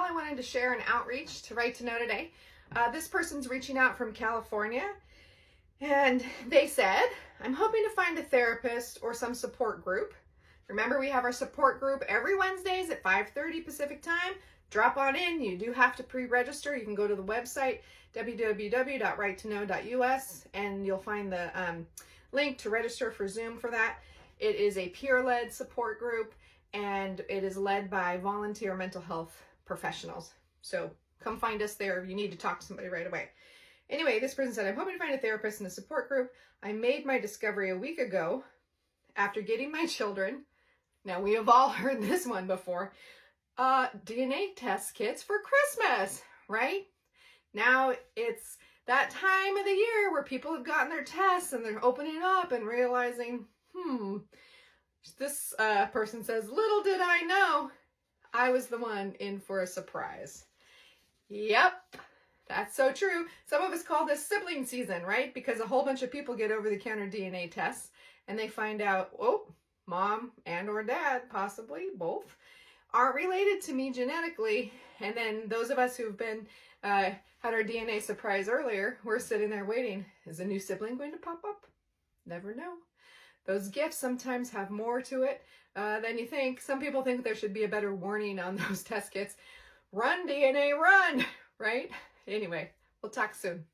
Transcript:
I wanted to share an outreach to Right to Know today. This person's reaching out from California, and they said, I'm hoping to find a therapist or some support group. Remember, we have our support group every Wednesdays at 5:30 Pacific time. Drop on in. You do have to pre-register. You can go to the website, www.righttoknow.us, and you'll find the link to register for Zoom for that. It is a peer-led support group, and it is led by volunteer mental health professionals. So come find us there. You need to talk to somebody right away. Anyway, this person said, I'm hoping to find a therapist in a support group. I made my discovery a week ago after getting my children. Now, we have all heard this one before. DNA test kits for Christmas, right? Now it's that time of the year where people have gotten their tests and they're opening up and realizing, this person says, little did I know I was the one in for a surprise. Yep, that's so true. Some of us call this sibling season, right? Because a whole bunch of people get over-the-counter DNA tests and they find out, oh, mom and or dad, possibly both, aren't related to me genetically. And then those of us who've been had our DNA surprise earlier, we're sitting there waiting. Is a new sibling going to pop up? Never know. Those gifts sometimes have more to it than you think. Some people think there should be a better warning on those test kits. Run, DNA, run, right? Anyway, we'll talk soon.